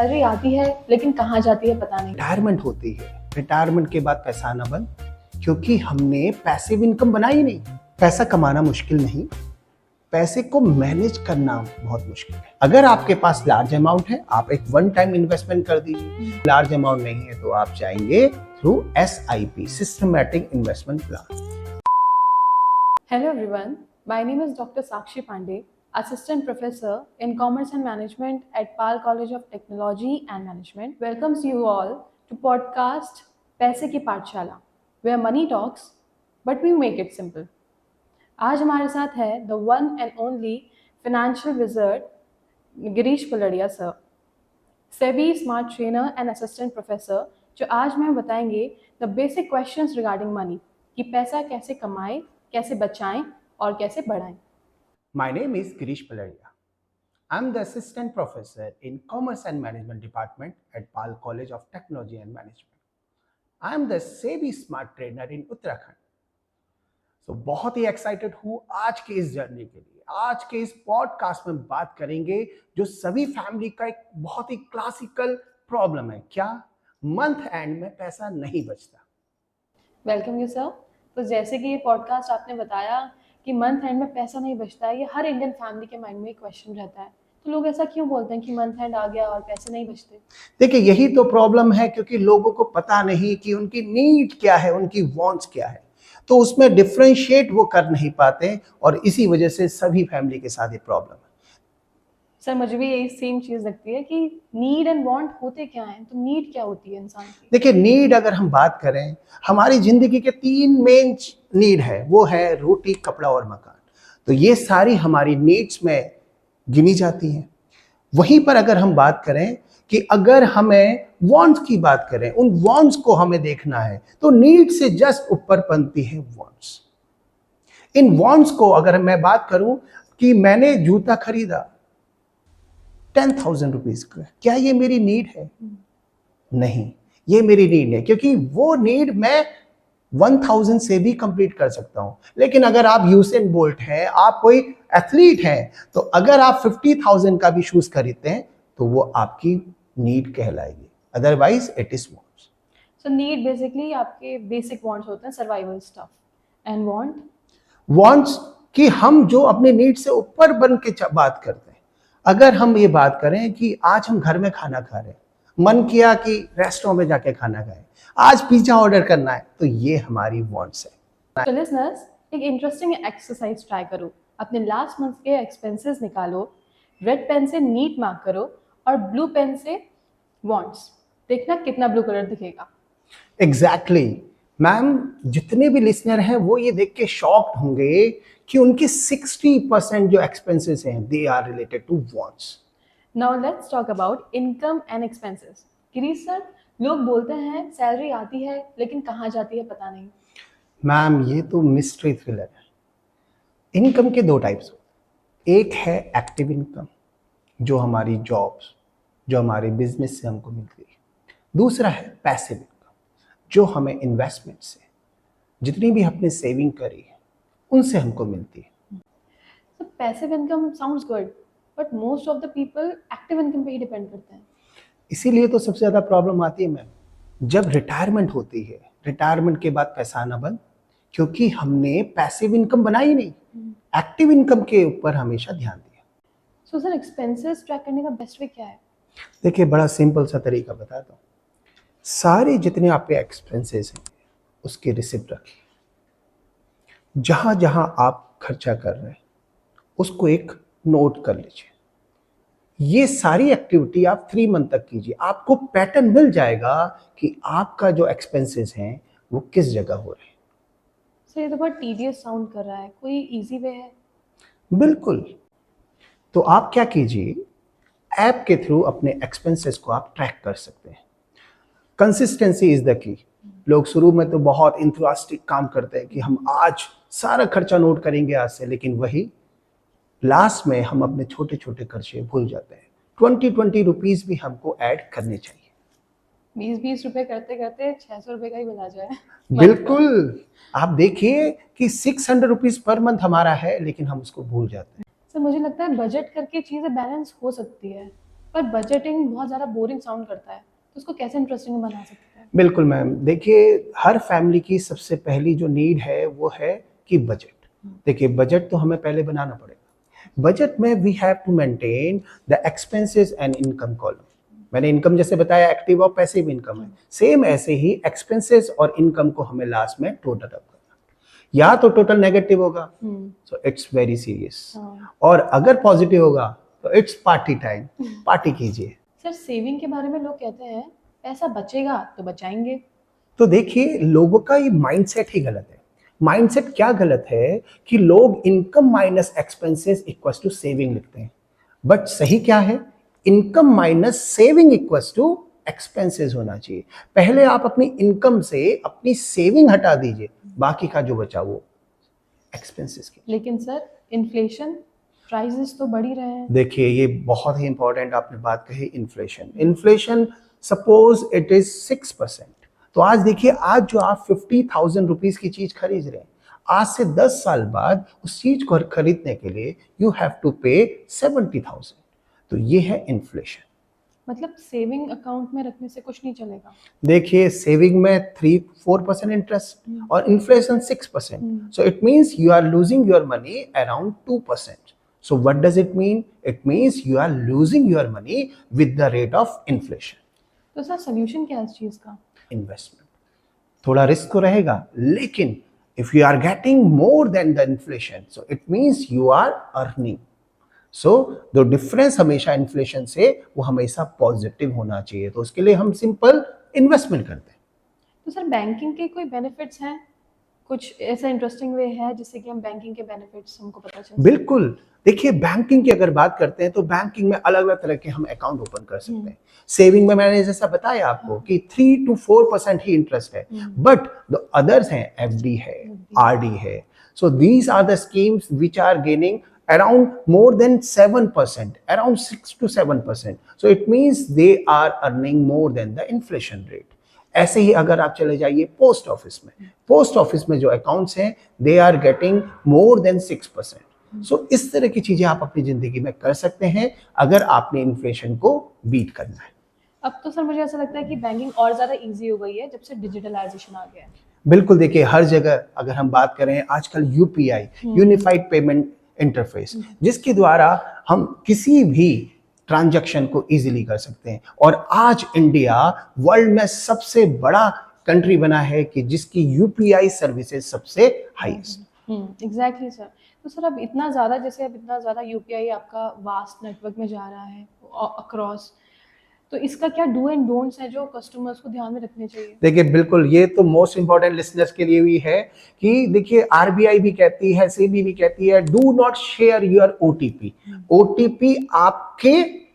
Salary आती है लेकिन कहाँ जाती है पता नहीं। रिटायरमेंट होती है, रिटायरमेंट के बाद पैसा आना बंद, क्योंकि हमने पैसिव इनकम बनाई नहीं। पैसा कमाना मुश्किल नहीं, पैसे को मैनेज करना बहुत मुश्किल है। अगर आपके पास लार्ज अमाउंट है, आप एक वन टाइम इन्वेस्टमेंट कर दीजिए। लार्ज अमाउंट नहीं है तो आप जाएंगे through SIP, systematic investment plan. Hello everyone, my name is Dr. Sakshi Pandey, Assistant Professor in Commerce and Management at PAL College of Technology and Management. Welcomes you all to podcast पैसे की पाठशाला, where money talks, but we make it simple. आज हमारे साथ है the one and only financial wizard Girish Paladiya sir, SEBI smart trainer and assistant professor, जो आज हमें बताएंगे the basic questions regarding money कि पैसा कैसे कमाएं, कैसे बचाएं और कैसे बढ़ाएं। My name is Girish Paladia. I'm the assistant professor in Commerce and Management Department at PAL College of Technology and Management. I am the SEBI Smart Trainer in Uttarakhand. So बहुत ही एक्साइटेड हूँ आज के इस journey के लिए। आज के इस पॉडकास्ट में बात करेंगे जो सभी फैमिली का एक बहुत ही क्लासिकल प्रॉब्लम है, क्या मंथ एंड में पैसा नहीं बचता। Welcome you sir. तो जैसे कि ये पॉडकास्ट आपने बताया कि मंथ एंड में पैसा नहीं बचता है, ये हर इंडियन फैमिली के माइंड में एक क्वेश्चन रहता है। तो लोग ऐसा क्यों बोलते हैं कि मंथ एंड आ गया और पैसे नहीं बचते? देखिए, यही तो प्रॉब्लम है, क्योंकि लोगों को पता नहीं कि उनकी नीड क्या है, उनकी वांट्स क्या है, तो उसमें डिफरेंशिएट वो कर नहीं पाते और इसी वजह से सभी फैमिली के साथ ये प्रॉब्लम है। सर मुझे भी यही सेम चीज़ लगती है कि नीड एंड वांट होते क्या हैं, तो नीड क्या होती है इंसान की? देखिए, नीड अगर हम बात करें, हमारी जिंदगी के 3 मेन नीड है, वो है रोटी, कपड़ा और मकान। तो ये सारी हमारी नीड्स में गिनी जाती हैं। वहीं पर अगर हम बात करें कि अगर हमें वांट्स की बात करें, उन वांट्स को हमें देखना है, तो नीड से जस्ट ऊपर बनती है वांट्स। इन वांट्स को अगर मैं बात करूं कि मैंने जूता खरीदा 10,000 रुपीज का, क्या ये मेरी नीड है? नहीं, ये मेरी नीड है, क्योंकि वो नीड मैं 1000 से भी कंप्लीट कर सकता हूं। लेकिन अगर आप यूसेन बोल्ट हैं, आप कोई एथलीट हैं, तो अगर आप 50,000 का भी शूज खरीदते हैं तो वो आपकी नीड कहलाएगी, otherwise it is wants. So need basically आपके बेसिक वांट्स होते हैं, सर्वाइवल स्टफ। एंड वांट्स कि हम जो अपने नीड से ऊपर बन के बात करते हैं। अगर हम ये बात करें कि आज हम घर में खाना खा रहे हैं, मन किया कि रेस्टोरेंट में जाके खाना खाएं, आज पिज्जा ऑर्डर करना है, तो ये हमारी वांट्स है। तो लिसनर्स, एक इंटरेस्टिंग एक्सरसाइज ट्राई करो। अपने लास्ट मंथ के एक्सपेंसेस निकालो, रेड पेन से नीड मार्क करो और ब्लू पेन से वांट्स। देखना कितना ब्लू कलर दिखेगा। एग्जैक्टली मैम, जितने भी लिसनर हैं वो ये देख के शॉक्ड होंगे कि उनके 60% जो एक्सपेंसेस हैं they are related to wants. Now let's talk about income and expenses. Girish sir, लोग बोलते हैं सैलरी आती है लेकिन कहाँ जाती है पता नहीं। मैम, ये तो मिस्ट्री थ्रिलर है। इनकम के 2 टाइप्स होते हैं। एक है एक्टिव इनकम, जो हमारी जॉब्स, जो हमारे बिजनेस से हमको मिलती है। दूसरा है पैसिव इनकम, जो हमें इन्वेस्टमेंट से, जितनी भी हमने सेविंग करी है उनसे हमको मिलती है। So passive income sounds good, but most of the people active income पे ही डिपेंड करते हैं। इसीलिए तो सबसे ज़्यादा प्रॉब्लम आती है मैम, जब रिटायरमेंट होती है। रिटायरमेंट के बाद पैसा आना बंद, क्योंकि हमने पैसिव इनकम बनाई नहीं, एक्टिव इनकम के ऊपर हमेशा ध्यान दिया। सो सर, एक्सपेंसेस ट्रैक करने का बेस्ट वे क्या है? देखिए, बड़ा सिंपल सा तरीका बताता हूँ। सारे जितने आपके एक्सपेंसेस हैं उसकी रिसिप्ट रखिए। जहाँ जहाँ आप खर्चा कर रहे हैं उसको एक नोट कर लीजिए। ये सारी एक्टिविटी आप 3 मंथ तक कीजिए, आपको पैटर्न मिल जाएगा कि आपका जो एक्सपेंसेस हैं वो किस जगह हो रहे हैं। सर ये तो बहुत टीडियस साउंड कर रहा है, कोई इजी वे है? बिल्कुल। तो आप क्या कीजिए, ऐप के थ्रू अपने एक्सपेंसेस को आप ट्रैक कर सकते हैं। Consistency is the key. लोग शुरू में तो बहुत इंथुसियास्टिक काम करते हैं कि हम आज सारा खर्चा नोट करेंगे आज से, लेकिन वही लास्ट में हम अपने छोटे छोटे खर्चे भूल जाते हैं। 20 रुपीज भी हमको ऐड करने चाहिए। 20 रुपए करते करते 600 रुपए का ही बना जाए। बिल्कुल। आप देखिए कि 600 रुपीज पर मंथ हमारा है, लेकिन हम उसको भूल जाते हैं। सर मुझे लगता है बजट करके चीज़ें बैलेंस हो सकती है। पर बजटिंग बहुत ज़्यादा बोरिंग साउंड करता है, तो उसको कैसे इंटरेस्टिंग बना सकते हैं? बिल्कुल मैम, देखिए हर फैमिली की सबसे पहली जो नीड है वो है कि बजट। देखिए बजट तो हमें पहले बनाना पड़ेगा। बजट में we have to maintain the expenses and income column. मैंने इनकम जैसे बताया एक्टिव और पैसिव इनकम है, सेम ऐसे ही एक्सपेंसेस और इनकम को हमें लास्ट में टोटल अप करना। या तो टोटल नेगेटिव होगा सो इट्स वेरी सीरियस, और अगर पॉजिटिव होगा तो इट्स पार्टी टाइम, पार्टी कीजिए। सर सेविंग के बारे में लोग कहते हैं पैसा बचेगा तो बचाएंगे। तो देखिए लोगों का ये माइंडसेट ही गलत है। माइंडसेट क्या गलत है कि लोग income minus expenses equals to saving लिखते हैं, बट सही क्या है, income minus saving equals to expenses होना चाहिए। पहले आप अपनी इनकम से अपनी सेविंग हटा दीजिए, बाकी का जो बचा वो एक्सपेंसेस की। लेकिन सर इन्फ्लेशन, प्राइसेस तो बढ़ ही रहे हैं। देखिए ये बहुत ही इंपॉर्टेंट आपने बात कही, इन्फ्लेशन सपोज इट इज 6%। तो आज देखिए, आज जो आप 50,000 रुपीज की चीज खरीद रहे हैं, आज से 10 साल बाद उस चीज को खरीदने के लिए यू हैव टू पे 70,000। तो ये है इन्फ्लेशन। मतलब सेविंग अकाउंट में रखने से कुछ नहीं चलेगा। देखिए सेविंग में 3-4% इंटरेस्ट और inflation 6%, so it means you are losing your money around 2%। So what does it mean? It means you are losing your money with the rate of inflation. तो सर सोल्यूशन क्या है इस चीज का? Investment. थोड़ा risk तो रहेगा, लेकिन if you are getting more than the inflation so it means you are earning. So जो डिफरेंस हमेशा इन्फ्लेशन से वो हमेशा पॉजिटिव होना चाहिए, तो उसके लिए हम सिंपल इन्वेस्टमेंट करते हैं। तो सर बैंकिंग के कोई बेनिफिट्स हैं? कुछ ऐसा इंटरेस्टिंग वे है जिससे कि हम बैंकिंग के बेनिफिट्स हमको पता चल सके? बिल्कुल। देखिए बैंकिंग की अगर बात करते हैं तो बैंकिंग में अलग अलग तरह के हम अकाउंट ओपन कर सकते हैं। सेविंग में मैंने जैसा बताया आपको कि 3-4% ही इंटरेस्ट है, बट द अदर्स हैं, एफडी है, आरडी है। So these are the schemes which are gaining around more than 7%, around 6 to 7%. So it means they are earning more than the inflation rate. ऐसे ही अगर आप चले जाइए पोस्ट ऑफिस में, post office में जो अकाउंट्स हैं they are getting more than 6%। सो इस तरह की चीजें आप अपनी जिंदगी में कर सकते हैं अगर आपने इन्फ्लेशन को बीट करना है। अब तो सर मुझे ऐसा लगता है कि बैंकिंग और ज़्यादा इजी हो गई है जब से डिजिटलाइजेशन आ गया है। बिल्कुल। देखिए हर जगह अगर हम बात करें आजकल यूपीआई, यूनिफाइड पेमेंट इंटरफेस, जिसके द्वारा हम किसी भी ट्रांजैक्शन को इजीली कर सकते हैं। और आज इंडिया वर्ल्ड में सबसे बड़ा कंट्री बना है कि जिसकी यूपीआई सर्विसेज सबसे हाईएस्ट। Exactly sir. तो सर अब इतना ज़्यादा यूपीआई आपका वास्ट नेटवर्क में जा रहा है अक्रॉस, तो इसका क्या डू एंड डोंट्स है जो कस्टमर्स को ध्यान में रखने चाहिए? देखिए बिल्कुल, ये तो मोस्ट इंपॉर्टेंट लिसनर्स के लिए भी है कि देखिए आरबीआई भी कहती है, सेबी भी कहती है, do not share your OTP. OTP आपके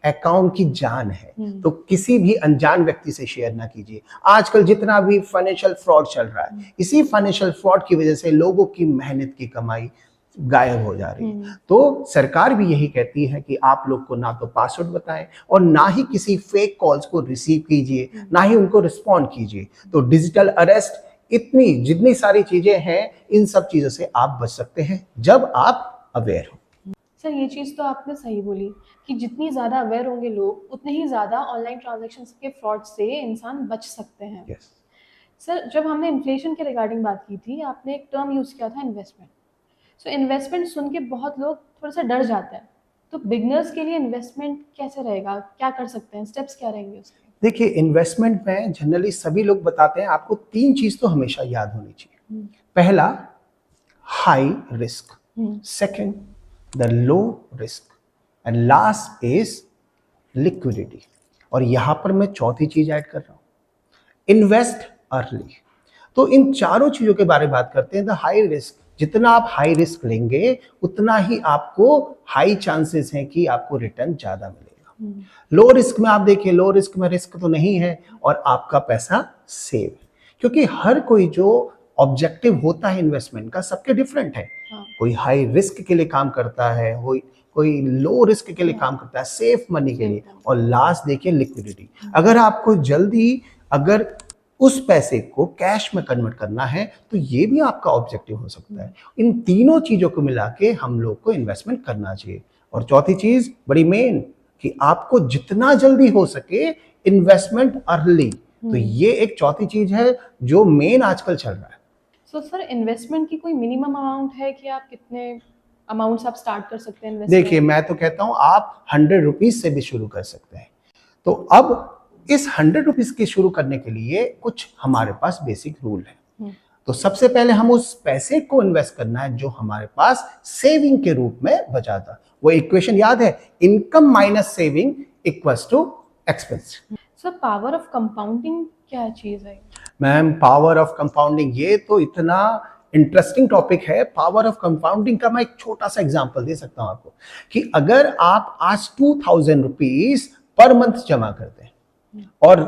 अकाउंट की जान है, तो किसी भी अनजान व्यक्ति से शेयर ना कीजिए। आजकल जितना भी फाइनेंशियल फ्रॉड चल रहा है, इसी फाइनेंशियल फ्रॉड की वजह से लोगों की मेहनत की कमाई गायब हो जा रही है। तो सरकार भी यही कहती है कि आप लोग को ना तो पासवर्ड बताएं और ना ही किसी फेक कॉल्स को रिसीव कीजिए, ना ही उनको रिस्पॉन्ड कीजिए। तो डिजिटल अरेस्ट, इतनी जितनी सारी चीजें हैं, इन सब चीजों से आप बच सकते हैं जब आप अवेयर हो। सर ये चीज़ तो आपने सही बोली कि जितनी ज़्यादा अवेयर होंगे लोग उतने ही ज़्यादा ऑनलाइन ट्रांजैक्शन के फ्रॉड से इंसान बच सकते हैं। yes. सर जब हमने इन्फ्लेशन के रिगार्डिंग बात की थी, आपने एक टर्म यूज़ किया था इन्वेस्टमेंट। सो इन्वेस्टमेंट सुन के बहुत लोग थोड़ा सा डर जाते हैं, तो बिगनर्स के लिए इन्वेस्टमेंट कैसे रहेगा, क्या कर सकते हैं, स्टेप्स क्या रहेंगे उसके? देखिए इन्वेस्टमेंट में जनरली सभी लोग बताते हैं आपको 3 चीज तो हमेशा याद होनी चाहिए। पहला, high risk, second the low risk, and last is liquidity. और यहां पर मैं चौथी चीज ऐड कर रहा हूं, इन्वेस्ट अर्ली। तो इन चारों चीजों के बारे में बात करते हैं। द हाई रिस्क, जितना आप हाई रिस्क लेंगे उतना ही आपको हाई चांसेस हैं कि आपको रिटर्न ज्यादा मिलेगा। लो रिस्क में आप देखिए, लो रिस्क में रिस्क तो नहीं है और आपका पैसा सेव है, क्योंकि हर कोई जो ऑब्जेक्टिव होता है इन्वेस्टमेंट का सबके डिफरेंट है। कोई हाई रिस्क के लिए काम करता है, कोई लो रिस्क के लिए काम करता है, सेफ मनी के लिए। और लास्ट देखिए लिक्विडिटी, अगर आपको जल्दी अगर उस पैसे को कैश में कन्वर्ट करना है तो ये भी आपका ऑब्जेक्टिव हो सकता है। इन तीनों चीजों को मिला के हम लोग को इन्वेस्टमेंट करना चाहिए। और चौथी चीज बड़ी मेन कि आपको जितना जल्दी हो सके इन्वेस्टमेंट अर्ली। तो ये एक चौथी चीज है जो मेन आजकल चल रहा है। सो सर, इन्वेस्टमेंट की कोई मिनिमम अमाउंट है कि आप कितने अमाउंट्स आप स्टार्ट कर सकते हैं देखिए, इन्वेस्टमेंट? मैं तो कहता हूं आप 100 रुपीज से भी शुरू कर सकते हैं। तो अब इस 100 रुपीज के शुरू करने के लिए कुछ हमारे पास बेसिक रूल है। तो सबसे पहले हम उस पैसे को इन्वेस्ट करना है जो हमारे पास सेविंग के रूप में बचा था। वो इक्वेशन याद है, income minus saving equals to expense. Sir, power of compounding क्या चीज है? मैम, पावर ऑफ कंपाउंडिंग ये तो इतना इंटरेस्टिंग टॉपिक है। पावर ऑफ कंपाउंडिंग का मैं एक छोटा सा एग्जांपल दे सकता हूं आपको कि अगर आप आज 2000 रुपीज पर मंथ जमा करते हैं और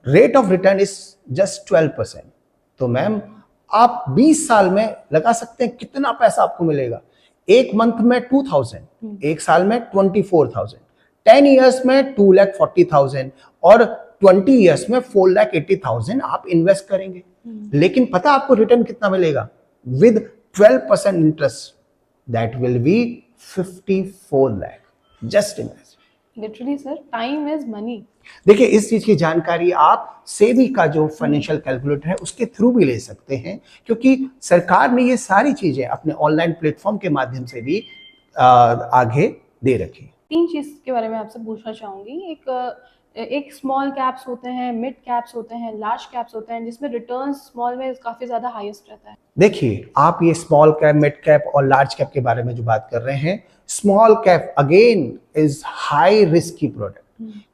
rate of return is just 12%, तो मैम आप 20 साल में लगा सकते हैं कितना पैसा आपको मिलेगा। एक मंथ में 2000, एक साल में 24,000, 10 ईयर्स में 2,40,000 और 20 ईयर्स में 4,80,000 आप इन्वेस्ट करेंगे। लेकिन पता आपको रिटर्न कितना मिलेगा? With 12% interest that will be 54 lakh. Just imagine. Literally sir, time is money. देखिए, इस चीज की जानकारी आप सेबी का जो फाइनेंशियल कैलकुलेटर है उसके थ्रू भी ले सकते हैं, क्योंकि सरकार ने ये सारी चीजें अपने ऑनलाइन प्लेटफॉर्म के माध्यम से भी आगे दे रखी। तीन चीज के बारे में आपसे पूछना चाहूंगी। एक स्मॉल कैप्स होते हैं, मिड कैप्स होते हैं, लार्ज कैप्स होते हैं, जिसमें रिटर्न स्मॉल में काफी ज्यादा हाईएस्ट रहता है। देखिए, आप ये स्मॉल कैप, मिड कैप और लार्ज कैप के बारे में जो बात कर रहे हैं, small cap again is high risky product,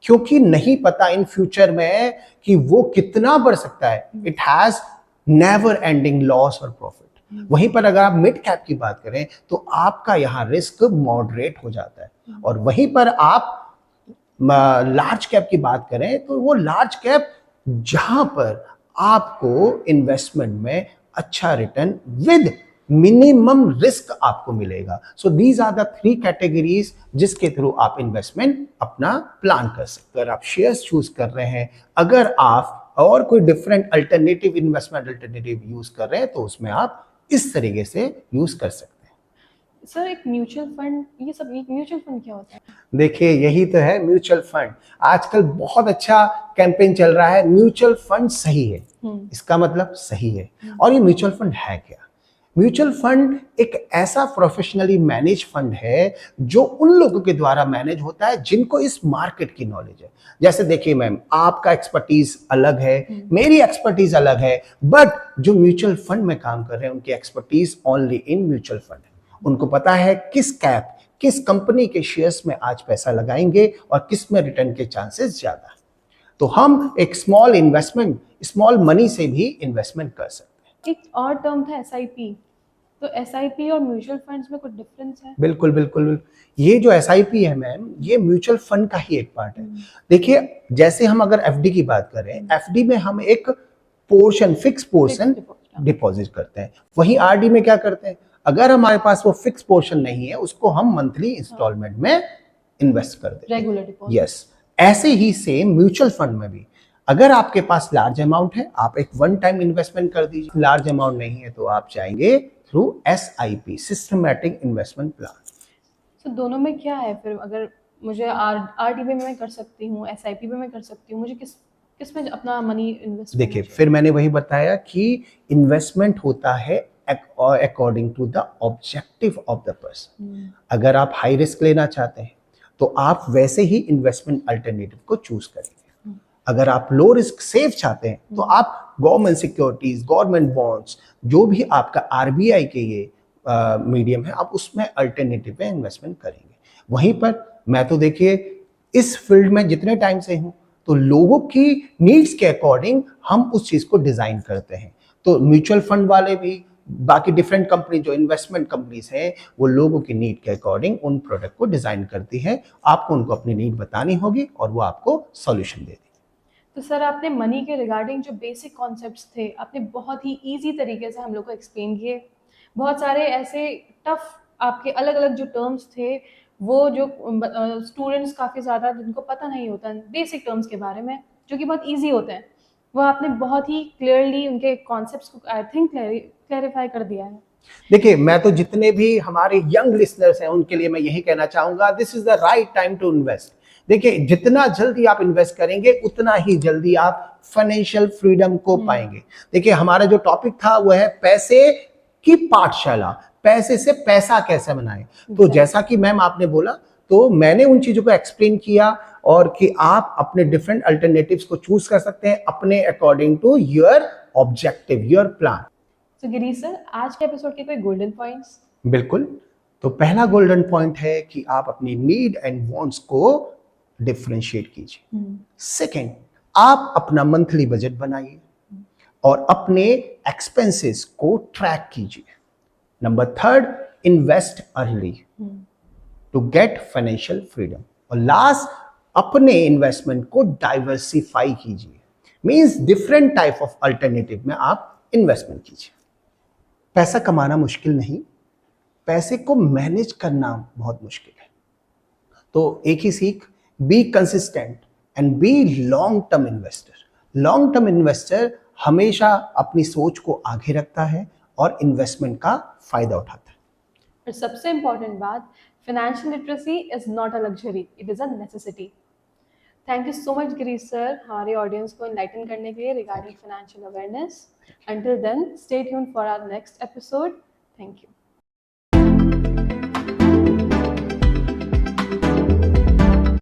क्योंकि नहीं पता इन फ्यूचर में कि वो कितना बढ़ सकता है। It has never ending loss और प्रॉफिट। वहीं पर अगर आप मिड कैप की बात करें तो आपका यहां रिस्क मॉडरेट हो जाता है, और वहीं पर आप लार्ज कैप की बात करें तो वो लार्ज कैप जहां पर आपको इन्वेस्टमेंट में अच्छा रिटर्न विद मिनिमम रिस्क आपको मिलेगा। So these are the 3 categories जिसके थ्रू आप इन्वेस्टमेंट अपना प्लान कर सकते हैं। अगर आप शेयर्स चूज कर रहे हैं, अगर आप और कोई different alternative investment alternative use कर रहे हैं, तो उसमें आप इस तरीके से यूज कर सकते हैं। सर, एक म्यूचुअल फंड, ये सब म्यूचुअल फंड क्या होता है? देखिए, यही तो है म्यूचुअल फंड। आजकल बहुत अच्छा कैंपेन चल रहा है, म्यूचुअल फंड सही है। इसका मतलब सही है। और ये म्यूचुअल फंड है क्या? म्यूचुअल फंड एक ऐसा प्रोफेशनली मैनेज फंड है जो उन लोगों के द्वारा मैनेज होता है जिनको इस मार्केट की नॉलेज है। जैसे देखिए मैम, आपका एक्सपर्टीज अलग है, मेरी एक्सपर्टीज अलग है, बट जो म्यूचुअल फंड में काम कर रहे हैं उनकी expertise only in mutual fund है। उनको पता है किस कैप, किस कंपनी के शेयर्स में आज पैसा लगाएंगे और किस में रिटर्न के चांसेस ज्यादा है। तो हम एक स्मॉल इन्वेस्टमेंट, स्मॉल मनी से भी इन्वेस्टमेंट कर सकते हैं। एक और टर्म था SIP। तो SIP और म्यूचुअल फंड्स में कुछ डिफरेंस है? बिल्कुल बिल्कुल। ये जो SIP है मैम, ये म्यूचुअल फंड का ही एक पार्ट है। देखिए, जैसे हम अगर FD की बात करें, FD में हम एक पोर्शन, फिक्स पोर्शन डिपॉजिट करते हैं। वहीं RD में क्या करते हैं, अगर हमारे पास वो फिक्स पोर्शन नहीं है, उसको हम मंथली इंस्टॉलमेंट में इन्वेस्ट कर देते हैं, रेगुलर डिपॉजिट। यस। ऐसे ही सेम म्यूचुअल फंड में भी अगर आपके पास लार्ज अमाउंट है, आप एक वन टाइम इन्वेस्टमेंट कर दीजिए। लार्ज अमाउंट नहीं है तो आप चाहेंगे through SIP, systematic investment plan. तो दोनों में क्या है फिर? अगर मुझे RD में मैं कर सकती हूँ, SIP में मैं कर सकती हूँ, मुझे किस में अपना मनी इन्वेस्ट? देखिए, फिर मैंने वही बताया कि इन्वेस्टमेंट होता है according to the objective of the person. अगर आप हाई रिस्क लेना चाहते हैं तो आप वैसे ही इन्वेस्टमेंट अल्टरनेटिव को चूज करेंगे। अगर आप लो रिस्क सेफ चाहते हैं तो आप गवर्नमेंट सिक्योरिटीज, गवर्नमेंट बॉन्ड्स, जो भी आपका RBI के ये मीडियम है, आप उसमें अल्टरनेटिव में इन्वेस्टमेंट करेंगे। वहीं पर मैं तो देखिए इस फील्ड में जितने टाइम से हूं, तो लोगों की नीड्स के अकॉर्डिंग हम उस चीज को डिजाइन करते हैं। तो म्यूचुअल फंड वाले भी, बाकी डिफरेंट कंपनी जो इन्वेस्टमेंट कंपनीज हैं, वो लोगों की नीड के अकॉर्डिंग उन प्रोडक्ट को डिजाइन करती है। आपको उनको अपनी नीड बतानी होगी और वो आपको सॉल्यूशन देगी। तो सर, आपने मनी के रिगार्डिंग जो बेसिक कॉन्सेप्ट्स थे, आपने बहुत ही इजी तरीके से हम लोग को एक्सप्लेन किए। बहुत सारे ऐसे टफ आपके अलग अलग जो टर्म्स थे, वो जो स्टूडेंट्स काफ़ी ज़्यादा जिनको पता नहीं होता बेसिक टर्म्स के बारे में, जो कि बहुत इजी होते हैं, वो आपने बहुत ही क्लियरली उनके कॉन्सेप्ट्स को आई थिंक क्लैरिफाई कर दिया है। देखिए, मैं तो जितने भी हमारे यंग लिसनर्स हैं उनके लिए मैं यही कहना चाहूंगा, this is the right time to invest. देखिए, जितना जल्दी आप इन्वेस्ट करेंगे उतना ही जल्दी आप फाइनेंशियल फ्रीडम को पाएंगे। देखिए, हमारा जो टॉपिक था वो है पैसे की पाठशाला, पैसे से पैसा कैसे बनाएं। तो जैसा कि मैम आपने बोला, तो मैंने उन चीजों को एक्सप्लेन किया और कि आप अपने डिफरेंट अल्टरनेटिव्स को चूज कर सकते हैं अपने according to your objective, your plan. तो गिरीश सर, आज के एपिसोड के कोई गोल्डन पॉइंट्स? बिल्कुल। तो पहला गोल्डन पॉइंट है कि आप अपनी नीड एंड वांट्स को डिफरेंशिएट कीजिए। सेकंड, आप अपना मंथली बजट बनाइए और अपने एक्सपेंसेस को ट्रैक कीजिए। Number third, invest early to get financial freedom. और लास्ट, अपने इन्वेस्टमेंट को डाइवर्सिफाई कीजिए, means different type of alternative में आप इन्वेस्टमेंट कीजिए। पैसा कमाना मुश्किल नहीं, पैसे को मैनेज करना बहुत मुश्किल है। तो एक ही सीख, be consistent and be long term investor. Long term investor हमेशा अपनी सोच को आगे रखता है और इन्वेस्टमेंट का फायदा उठाता है। और सबसे इम्पोर्टेंट बात, financial literacy is not a luxury, it is a necessity. Thank you so much Girish sir, हमारे ऑडियंस को इनलाइटन करने के लिए regarding financial awareness. Until then, stay tuned for our next episode. Thank you.